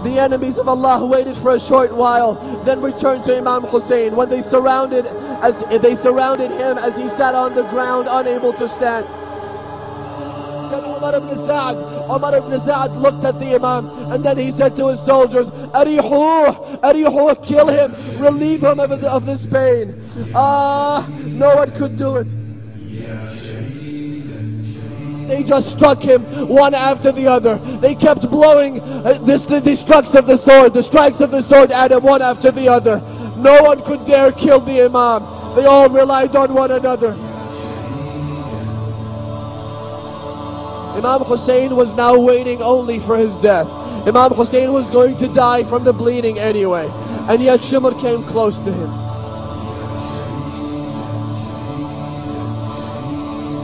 The enemies of Allah waited for a short while, then returned to Imam Hussein when they surrounded him as he sat on the ground, unable to stand. Then Umar ibn Sa'd looked at the Imam, and then he said to his soldiers, Arihuh, kill him, relieve him of this pain. No one could do it. They just struck him one after the other. They kept blowing the strikes of the sword at him one after the other. No one could dare kill the Imam. They all relied on one another. Imam Hussein was now waiting only for his death. Imam Hussein was going to die from the bleeding anyway, and yet Shimr came close to him.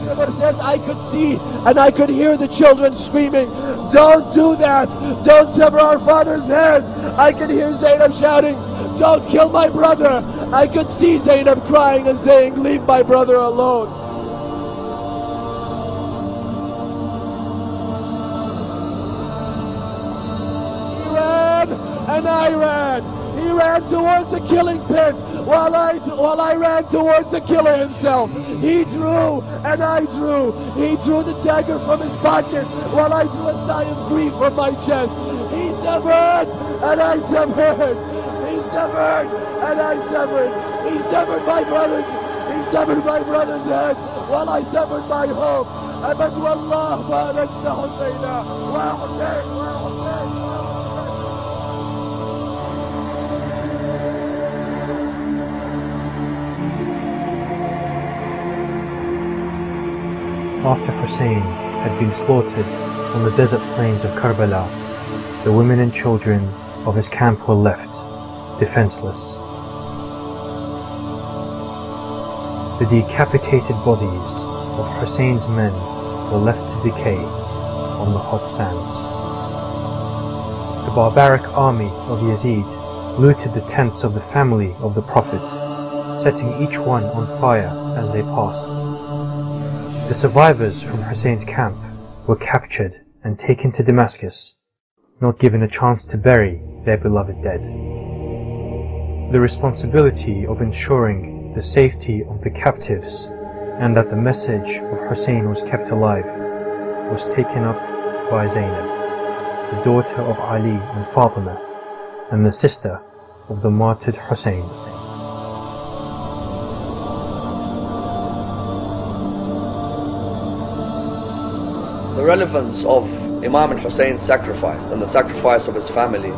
Shimr says, I could see and I could hear the children screaming, don't do that, don't sever our father's head. I could hear Zainab shouting, don't kill my brother. I could see Zainab crying and saying, leave my brother alone. And I ran. He ran towards the killing pit while I ran towards the killer himself. He drew and I drew. He drew the dagger from his pocket while I drew a sigh of grief from my chest. He severed and I severed. He severed and I severed. He severed my brother's. He severed my brother's head while I severed my hope. أبد والله ما ننسى حسينا وحسين وحسين. After Hussein had been slaughtered on the desert plains of Karbala, the women and children of his camp were left, defenseless. The decapitated bodies of Hussein's men were left to decay on the hot sands. The barbaric army of Yazid looted the tents of the family of the Prophet, setting each one on fire as they passed. The survivors from Hussein's camp were captured and taken to Damascus, not given a chance to bury their beloved dead. The responsibility of ensuring the safety of the captives and that the message of Hussein was kept alive was taken up by Zainab, the daughter of Ali and Fatima, and the sister of the martyred Hussein. The relevance of Imam al-Hussein's sacrifice and the sacrifice of his family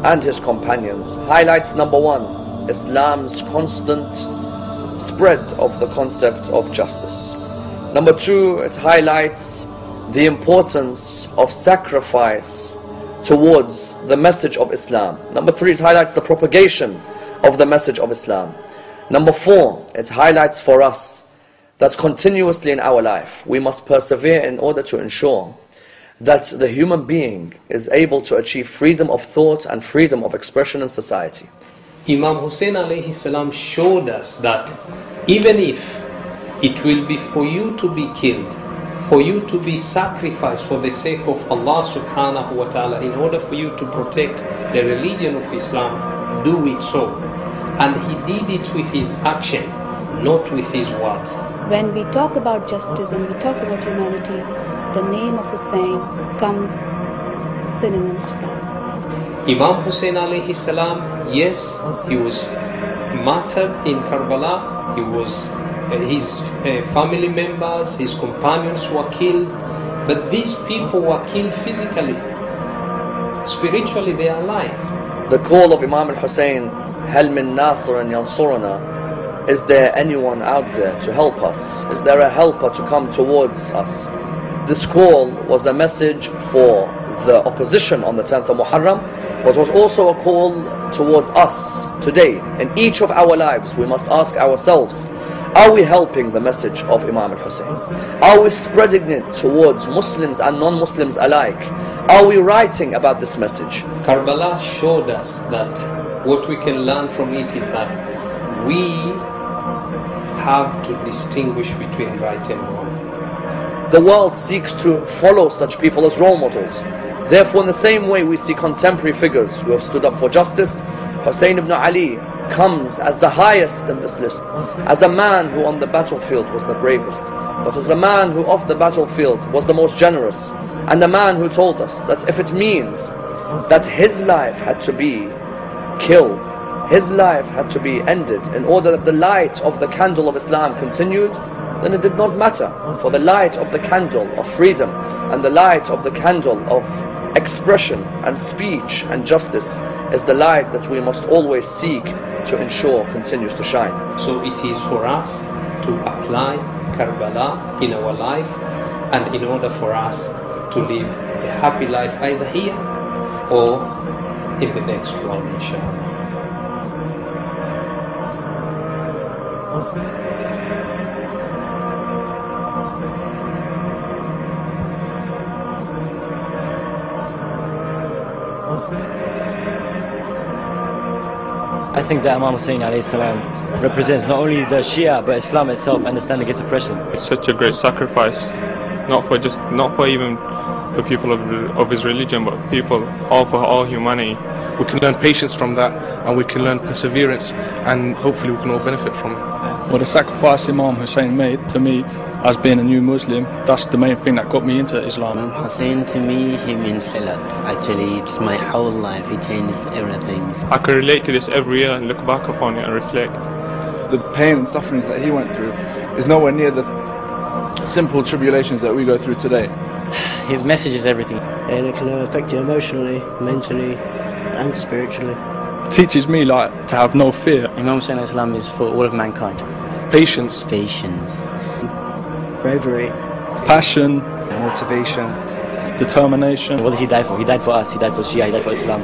and his companions highlights, number one, Islam's constant spread of the concept of justice. Number two, it highlights the importance of sacrifice towards the message of Islam. Number three, it highlights the propagation of the message of Islam. Number four, it highlights for us that continuously in our life we must persevere in order to ensure that the human being is able to achieve freedom of thought and freedom of expression in society. Imam Hussein alayhi salam showed us that even if it will be for you to be killed, for you to be sacrificed for the sake of Allah subhanahu wa ta'ala, in order for you to protect the religion of Islam, do it so. And he did it with his action, not with his words. When we talk about justice and we talk about humanity, the name of Hussein comes synonym to that. Imam Hussein alayhi salam, yes, he was martyred in Karbala. He was his family members, his companions were killed, but these people were killed physically. Spiritually, they are alive. The call of Imam al-Hussein, Hal min Nasr yansuruna, is there anyone out there to help us? Is there a helper to come towards us? This call was a message for the opposition on the 10th of Muharram, but was also a call towards us today. In each of our lives we must ask ourselves, are we helping the message of Imam al-Hussein? Are we spreading it towards Muslims and non-Muslims alike? Are we writing about this message? Karbala showed us that what we can learn from it is that we have to distinguish between right and wrong. The world seeks to follow such people as role models. Therefore, in the same way we see contemporary figures who have stood up for justice, Hussein ibn Ali comes as the highest in this list, as a man who on the battlefield was the bravest, but as a man who off the battlefield was the most generous, and a man who told us that if it means that his life had to be killed, his life had to be ended in order that the light of the candle of Islam continued, then it did not matter, for the light of the candle of freedom and the light of the candle of expression and speech and justice is the light that we must always seek to ensure continues to shine. So it is for us to apply Karbala in our life, and in order for us to live a happy life either here or in the next world, inshallah. I think that Imam Hussein alayhi salam represents not only the Shia but Islam itself and the stand against oppression. It's such a great sacrifice, not for even the people of his religion, but for all humanity. We can learn patience from that, and we can learn perseverance, and hopefully we can all benefit from it. Well, the sacrifice Imam Hussein made, to me, as being a new Muslim, that's the main thing that got me into Islam. Imam Hussein, to me, he means salat. Actually, it's my whole life. He changes everything. I can relate to this every year and look back upon it and reflect. The pain and sufferings that he went through is nowhere near the simple tribulations that we go through today. His message is everything. And it can affect you emotionally, mentally, and spiritually. It teaches me to have no fear. Imam Hussein alayhi salam is for all of mankind. Patience. Bravery. Passion. Motivation. Determination. What did he die for? He died for us, he died for Shia, he died for Islam.